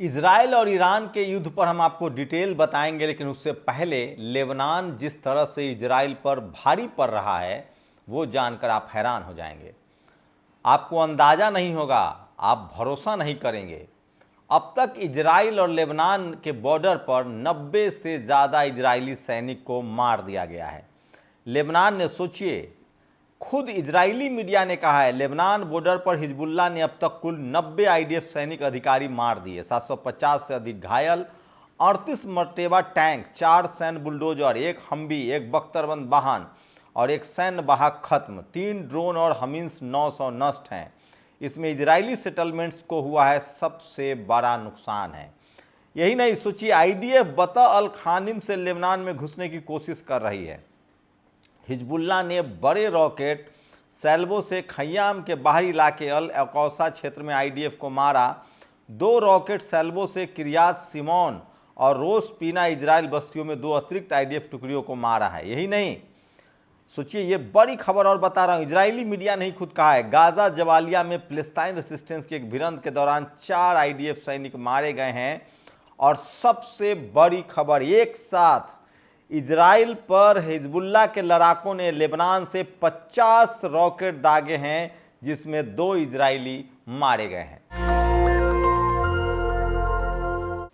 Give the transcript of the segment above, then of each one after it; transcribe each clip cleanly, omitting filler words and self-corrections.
Israel और Iran के युद्ध पर हम आपको डिटेल बताएंगे, लेकिन उससे पहले लेबनान जिस तरह से इजराइल पर भारी पड़ रहा है वो जानकर आप हैरान हो जाएंगे। आपको अंदाज़ा नहीं होगा, आप भरोसा नहीं करेंगे। अब तक इजराइल और लेबनान के बॉर्डर पर 90 से ज़्यादा इजरायली सैनिक को मार दिया गया है। लेबनान ने, सोचिए, खुद इजरायली मीडिया ने कहा है लेबनान बॉर्डर पर हिजबुल्लाह ने अब तक कुल 90 आईडीएफ सैनिक अधिकारी मार दिए, 750 से अधिक घायल, 38 मर्तेबा टैंक, 4 सैन्य बुलडोजर, 1 हम्बी, 1 बख्तरबंद वाहन और 1 सैन्य वाहक खत्म, 3 ड्रोन और हमीस 900 नष्ट हैं। इसमें इजरायली सेटलमेंट्स को हुआ है सबसे बड़ा नुकसान है। यही नहीं, सोचिए, आईडीएफ बता अल खानिम से लेबनान में घुसने की कोशिश कर रही है। हिजबुल्लाह ने बड़े रॉकेट सैल्वो से खय्याम के बाहरी इलाके अल अकौसा क्षेत्र में आईडीएफ को मारा। 2 रॉकेट सैल्वो से किरियात सिमोन और रोस पीना इजराइल बस्तियों में 2 अतिरिक्त आईडीएफ टुकड़ियों को मारा है। यही नहीं, सोचिए, ये बड़ी खबर और बता रहा हूँ, इजरायली मीडिया ने खुद कहा है गाजा जवालिया में फिलिस्तीन रेसिस्टेंस की एक भिड़ंत के दौरान 4 आईडीएफ सैनिक मारे गए हैं। और सबसे बड़ी खबर, एक साथ इजराइल पर हिजबुल्लाह के लड़ाकों ने लेबनान से 50 रॉकेट दागे हैं, जिसमें 2 इजरायली मारे गए हैं।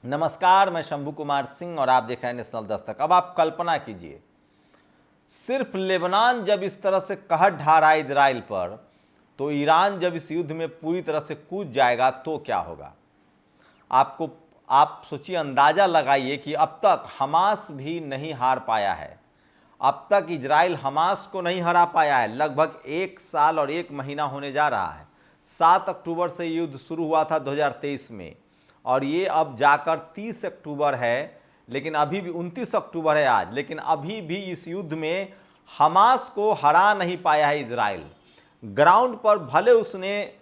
नमस्कार, मैं शंभू कुमार सिंह और आप देख रहे हैं नेशनल दस्तक। अब आप कल्पना कीजिए, सिर्फ लेबनान जब इस तरह से कहर ढा रहा है इजराइल पर, तो ईरान जब इस युद्ध में पूरी तरह से कूद जाएगा तो क्या होगा। आप सोचिए, अंदाज़ा लगाइए कि अब तक हमास भी नहीं हार पाया है। अब तक इजराइल हमास को नहीं हरा पाया है। लगभग 1 साल और 1 महीना होने जा रहा है। 7 अक्टूबर से युद्ध शुरू हुआ था 2023 में और ये अब जाकर 30 अक्टूबर है, लेकिन अभी भी 29 अक्टूबर है आज, लेकिन अभी भी इस युद्ध में हमास को हरा नहीं पाया है इजराइल। ग्राउंड पर भले उसने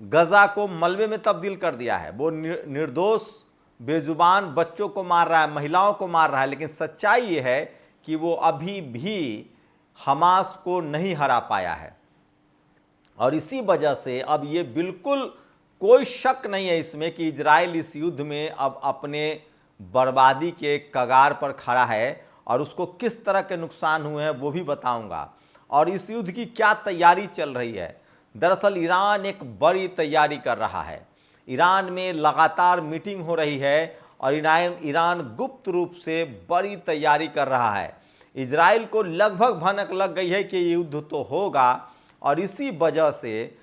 गजा को मलबे में तब्दील कर दिया है, वो निर्दोष बेजुबान बच्चों को मार रहा है, महिलाओं को मार रहा है, लेकिन सच्चाई ये है कि वो अभी भी हमास को नहीं हरा पाया है। और इसी वजह से अब ये बिल्कुल कोई शक नहीं है इसमें कि इजराइल इस युद्ध में अब अपने बर्बादी के कगार पर खड़ा है और उसको किस तरह के नुकसान हुए हैं वो भी बताऊंगा, और इस युद्ध की क्या तैयारी चल रही है। दरअसल ईरान एक बड़ी तैयारी कर रहा है। ईरान में लगातार मीटिंग हो रही है और ईरान गुप्त रूप से बड़ी तैयारी कर रहा है। इजराइल को लगभग भनक लग गई है कि युद्ध तो होगा, और इसी वजह से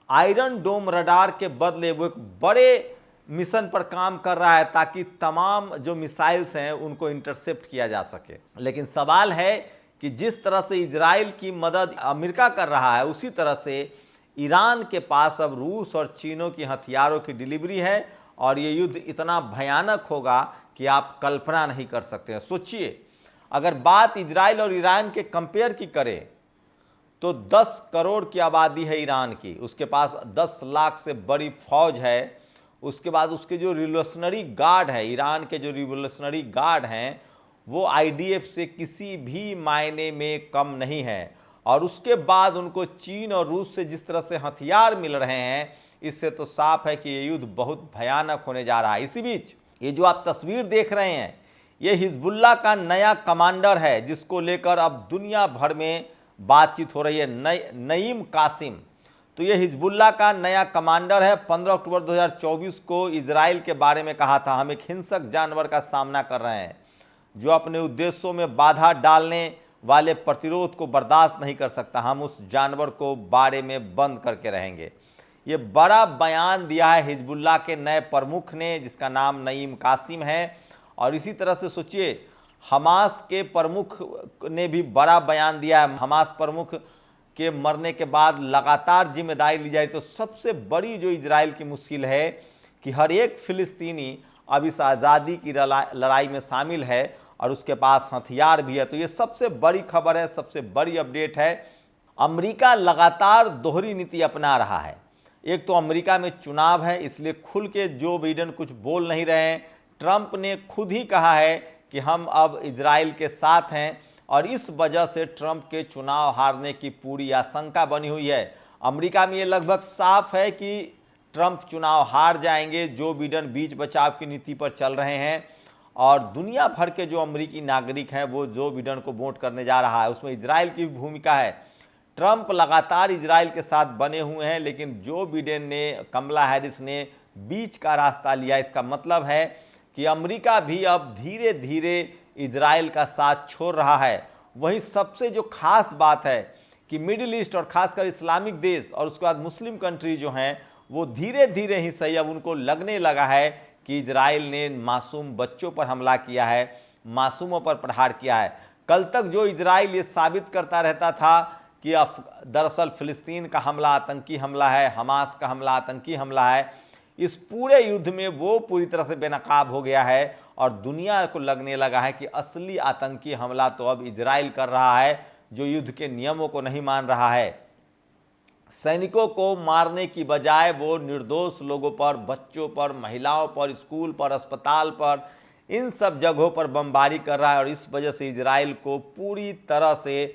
आयरन डोम रडार के बदले वो एक बड़े मिशन पर काम कर रहा है ताकि तमाम जो मिसाइल्स हैं उनको इंटरसेप्ट किया जा सके। लेकिन सवाल है कि जिस तरह से इजराइल की मदद अमेरिका कर रहा है, उसी तरह से ईरान के पास अब रूस और चीनों की हथियारों की डिलीवरी है और ये युद्ध इतना भयानक होगा कि आप कल्पना नहीं कर सकते हैं। सोचिए, अगर बात इजराइल और ईरान के कंपेयर की करें तो 10 करोड़ की आबादी है ईरान की, उसके पास 10 लाख से बड़ी फौज है। उसके बाद उसके जो रिवोल्यूशनरी गार्ड है, ईरान के जो रिवोल्यूशनरी गार्ड हैं, वो आईडीएफ से किसी भी मायने में कम नहीं है। और उसके बाद उनको चीन और रूस से जिस तरह से हथियार मिल रहे हैं, इससे तो साफ है कि ये युद्ध बहुत भयानक होने जा रहा है। इसी बीच ये जो आप तस्वीर देख रहे हैं, ये हिजबुल्लाह का नया कमांडर है, जिसको लेकर अब दुनिया भर में बातचीत हो रही है, नईम कासिम। तो ये हिजबुल्लाह का नया कमांडर है। 15 अक्टूबर 2024 को इजराइल के बारे में कहा था, हम एक हिंसक जानवर का सामना कर रहे हैं जो अपने उद्देश्यों में बाधा डालने वाले प्रतिरोध को बर्दाश्त नहीं कर सकता, हम उस जानवर को बाड़े में बंद करके रहेंगे। ये बड़ा बयान दिया है हिजबुल्लाह के नए प्रमुख ने, जिसका नाम नईम कासिम है। और इसी तरह से सोचिए, हमास के प्रमुख ने भी बड़ा बयान दिया है। हमास प्रमुख के मरने के बाद लगातार जिम्मेदारी ली जाए, तो सबसे बड़ी जो इजराइल की मुश्किल है कि हर एक फिलिस्तीनी अब इस आज़ादी की लड़ाई में शामिल है और उसके पास हथियार भी है। तो ये सबसे बड़ी खबर है, सबसे बड़ी अपडेट है। अमेरिका लगातार दोहरी नीति अपना रहा है। एक तो अमेरिका में चुनाव है, इसलिए खुल के जो बाइडेन कुछ बोल नहीं रहे हैं। ट्रंप ने खुद ही कहा है कि हम अब इजराइल के साथ हैं, और इस वजह से ट्रंप के चुनाव हारने की पूरी आशंका बनी हुई है। अमेरिका में ये लगभग साफ है कि ट्रंप चुनाव हार जाएंगे, जो बिडेन बीच बचाव की नीति पर चल रहे हैं, और दुनिया भर के जो अमेरिकी नागरिक हैं वो जो बिडेन को वोट करने जा रहा है। उसमें इजराइल की भी भूमिका है। ट्रंप लगातार इजराइल के साथ बने हुए हैं, लेकिन जो बिडेन ने, कमला हैरिस ने बीच का रास्ता लिया। इसका मतलब है कि अमेरिका भी अब धीरे धीरे इजराइल का साथ छोड़ रहा है। वहीं सबसे जो खास बात है कि मिडिल ईस्ट और खासकर इस्लामिक देश और उसके बाद मुस्लिम कंट्री जो हैं वो धीरे धीरे ही सही अब उनको लगने लगा है कि इजराइल ने मासूम बच्चों पर हमला किया है, मासूमों पर प्रहार किया है। कल तक जो इजराइल ये साबित करता रहता था कि दरअसल फिलिस्तीन का हमला आतंकी हमला है, हमास का हमला आतंकी हमला है, इस पूरे युद्ध में वो पूरी तरह से बेनकाब हो गया है और दुनिया को लगने लगा है कि असली आतंकी हमला तो अब इजराइल कर रहा है, जो युद्ध के नियमों को नहीं मान रहा है। सैनिकों को मारने की बजाय वो निर्दोष लोगों पर, बच्चों पर, महिलाओं पर, स्कूल पर, अस्पताल पर, इन सब जगहों पर बमबारी कर रहा है। और इस वजह से इजराइल को पूरी तरह से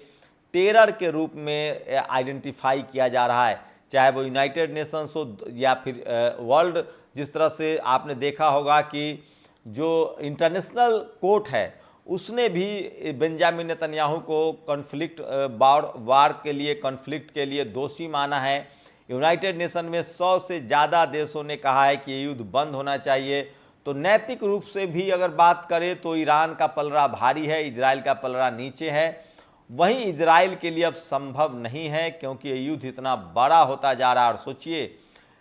टेरर के रूप में आइडेंटिफाई किया जा रहा है, चाहे वो यूनाइटेड नेशंस हो या फिर वर्ल्ड। जिस तरह से आपने देखा होगा कि जो इंटरनेशनल कोर्ट है उसने भी बेंजामिन नेतन्याहू को कॉन्फ्लिक्ट वार के लिए, कॉन्फ्लिक्ट के लिए दोषी माना है। यूनाइटेड नेशन में 100 से ज़्यादा देशों ने कहा है कि ये युद्ध बंद होना चाहिए। तो नैतिक रूप से भी अगर बात करें तो ईरान का पलड़ा भारी है, इजराइल का पलड़ा नीचे है। वहीं इजराइल के लिए अब संभव नहीं है क्योंकि ये युद्ध इतना बड़ा होता जा रहा है। और सोचिए,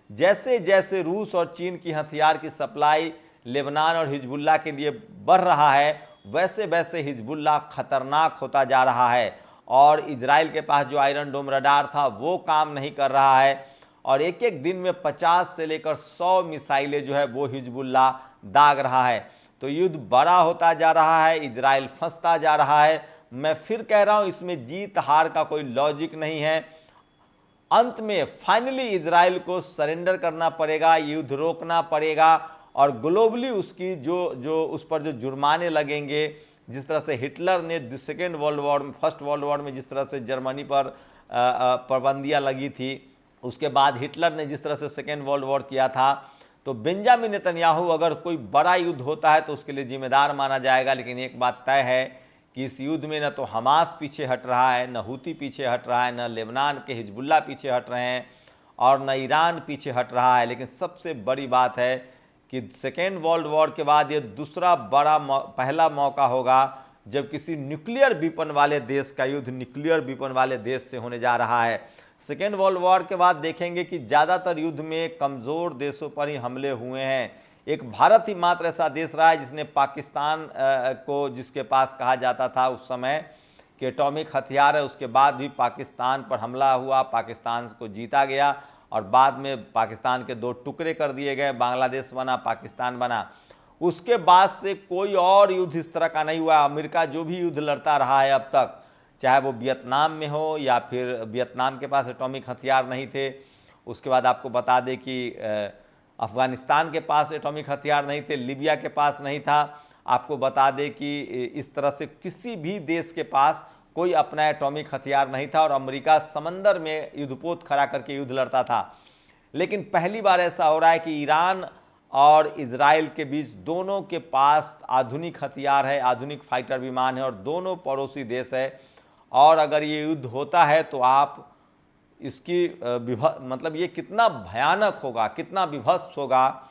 जैसे जैसे रूस और चीन की हथियार की सप्लाई लेबनान और हिजबुल्लाह के लिए बढ़ रहा है, वैसे वैसे हिजबुल्लाह खतरनाक होता जा रहा है। और इजराइल के पास जो आयरन डोम रडार था वो काम नहीं कर रहा है, और एक एक दिन में 50 से लेकर 100 मिसाइलें जो है वो हिजबुल्लाह दाग रहा है। तो युद्ध बड़ा होता जा रहा है, इजराइल फंसता जा रहा है। मैं फिर कह रहा हूं, इसमें जीत हार का कोई लॉजिक नहीं है। अंत में फाइनली इजराइल को सरेंडर करना पड़ेगा, युद्ध रोकना पड़ेगा, और ग्लोबली उसकी जो उस पर जो जुर्माने लगेंगे, जिस तरह से हिटलर ने सेकेंड वर्ल्ड वॉर में, फर्स्ट वर्ल्ड वॉर में जिस तरह से जर्मनी पर पाबंदियां लगी थी, उसके बाद हिटलर ने जिस तरह से सेकेंड वर्ल्ड वॉर किया था, तो बेंजामिन नेतन्याहू अगर कोई बड़ा युद्ध होता है तो उसके लिए जिम्मेदार माना जाएगा। लेकिन एक बात तय है कि इस युद्ध में न तो हमास पीछे हट रहा है, न हूती पीछे हट रहा है, न लेबनान के हिजबुल्लाह पीछे हट रहे हैं, और न ईरान पीछे हट रहा है। लेकिन सबसे बड़ी बात है कि सेकेंड वर्ल्ड वॉर के बाद ये दूसरा बड़ा पहला मौका होगा जब किसी न्यूक्लियर वेपन वाले देश का युद्ध न्यूक्लियर वेपन वाले देश से होने जा रहा है। सेकेंड वर्ल्ड वॉर के बाद देखेंगे कि ज़्यादातर युद्ध में कमज़ोर देशों पर ही हमले हुए हैं। एक भारत ही मात्र ऐसा देश रहा है जिसने पाकिस्तान को, जिसके पास कहा जाता था उस समय कि एटॉमिक हथियार है, उसके बाद भी पाकिस्तान पर हमला हुआ, पाकिस्तान को जीता गया, और बाद में पाकिस्तान के 2 टुकड़े कर दिए गए, बांग्लादेश बना, पाकिस्तान बना। उसके बाद से कोई और युद्ध इस तरह का नहीं हुआ। अमेरिका जो भी युद्ध लड़ता रहा है अब तक, चाहे वो वियतनाम में हो या फिर वियतनाम के पास एटॉमिक हथियार नहीं थे, उसके बाद आपको बता दें कि अफ़गानिस्तान के पास एटॉमिक हथियार नहीं थे, लिबिया के पास नहीं था, आपको बता दें कि इस तरह से किसी भी देश के पास कोई अपना एटॉमिक हथियार नहीं था, और अमेरिका समंदर में युद्धपोत खड़ा करके युद्ध लड़ता था। लेकिन पहली बार ऐसा हो रहा है कि ईरान और इजराइल के बीच दोनों के पास आधुनिक हथियार है, आधुनिक फाइटर विमान है, और दोनों पड़ोसी देश है। और अगर ये युद्ध होता है तो आप इसकी मतलब ये कितना भयानक होगा, कितना विभत्स होगा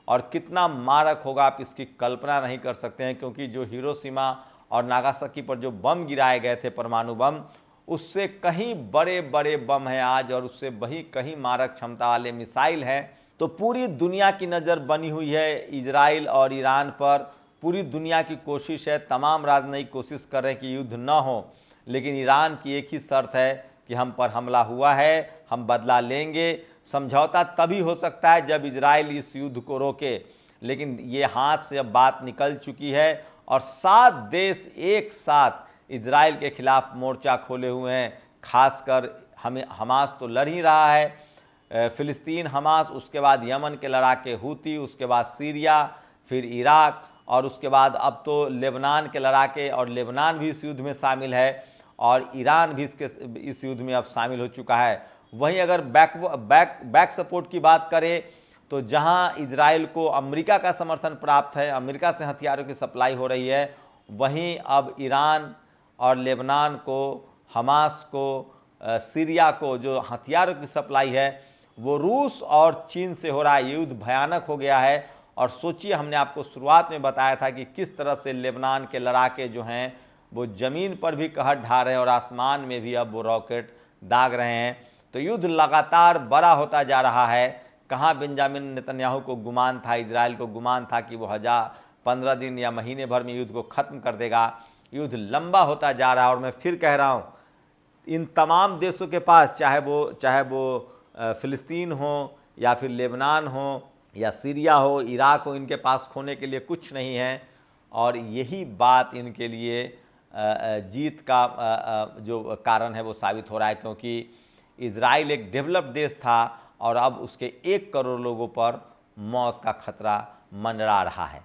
और कितना मारक होगा, आप इसकी कल्पना नहीं कर सकते हैं। क्योंकि जो हिरोशिमा और नागासाकी पर जो बम गिराए गए थे, परमाणु बम, उससे कहीं बड़े बड़े बम हैं आज, और उससे वही कहीं मारक क्षमता वाले मिसाइल हैं। तो पूरी दुनिया की नज़र बनी हुई है इजराइल और ईरान पर। पूरी दुनिया की कोशिश है, तमाम राजनयिक कोशिश कर रहे हैं कि युद्ध न हो, लेकिन ईरान की एक ही शर्त है कि हम पर हमला हुआ है, हम बदला लेंगे। समझौता तभी हो सकता है जब इजराइल इस युद्ध को रोके। लेकिन ये हाथ से अब बात निकल चुकी है, और 7 देश एक साथ इजराइल के खिलाफ मोर्चा खोले हुए हैं। खासकर हमास तो लड़ ही रहा है, फ़िलिस्तीन हमास, उसके बाद यमन के लड़ाके हूती, उसके बाद सीरिया, फिर इराक, और उसके बाद अब तो लेबनान के लड़ाके, और लेबनान भी इस युद्ध में शामिल है, और ईरान भी इस युद्ध में अब शामिल हो चुका है। वहीं अगर बैक सपोर्ट की बात करें तो जहां इजराइल को अमेरिका का समर्थन प्राप्त है, अमेरिका से हथियारों की सप्लाई हो रही है, वहीं अब ईरान और लेबनान को, हमास को, सीरिया को जो हथियारों की सप्लाई है वो रूस और चीन से हो रहा है। युद्ध भयानक हो गया है। और सोचिए, हमने आपको शुरुआत में बताया था कि किस तरह से लेबनान के लड़ाके जो हैं वो ज़मीन पर भी कहर ढा रहे हैं और आसमान में भी अब वो रॉकेट दाग रहे हैं। तो युद्ध लगातार बड़ा होता जा रहा है। कहाँ बेंजामिन नेतन्याहू को गुमान था, इजराइल को गुमान था कि वो 15 दिन या महीने भर में युद्ध को ख़त्म कर देगा। युद्ध लंबा होता जा रहा है। और मैं फिर कह रहा हूँ, इन तमाम देशों के पास, चाहे वो फ़िलिस्तीन हो या फिर लेबनान हो या सीरिया हो, इराक हो, इनके पास खोने के लिए कुछ नहीं है। और यही बात इनके लिए जीत का जो कारण है वो साबित हो रहा है, क्योंकि इजराइल एक डेवलप्ड देश था और अब उसके 1 करोड़ लोगों पर मौत का खतरा मंडरा रहा है।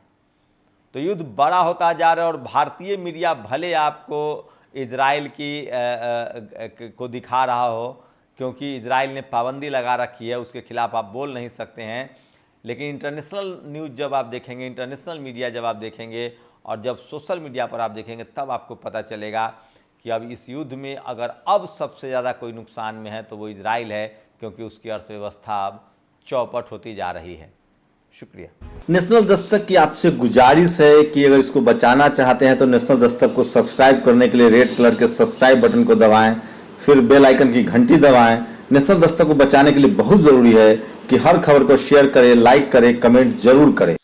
तो युद्ध बड़ा होता जा रहा है। और भारतीय मीडिया भले आपको इजराइल को दिखा रहा हो, क्योंकि इजराइल ने पाबंदी लगा रखी है, उसके खिलाफ आप बोल नहीं सकते हैं, लेकिन इंटरनेशनल न्यूज़ जब आप देखेंगे, इंटरनेशनल मीडिया जब आप देखेंगे और जब सोशल मीडिया पर आप देखेंगे, तब आपको पता चलेगा कि अब इस युद्ध में अगर अब सबसे ज़्यादा कोई नुकसान में है तो वो इजराइल है, क्योंकि उसकी अर्थव्यवस्था अब चौपट होती जा रही है। शुक्रिया। नेशनल दस्तक की आपसे गुजारिश है कि अगर इसको बचाना चाहते हैं तो नेशनल दस्तक को सब्सक्राइब करने के लिए रेड कलर के सब्सक्राइब बटन को दबाएं, फिर बेल आइकन की घंटी दबाएं। नेशनल दस्तक को बचाने के लिए बहुत जरूरी है कि हर खबर को शेयर करें, लाइक करें, कमेंट जरूर करें।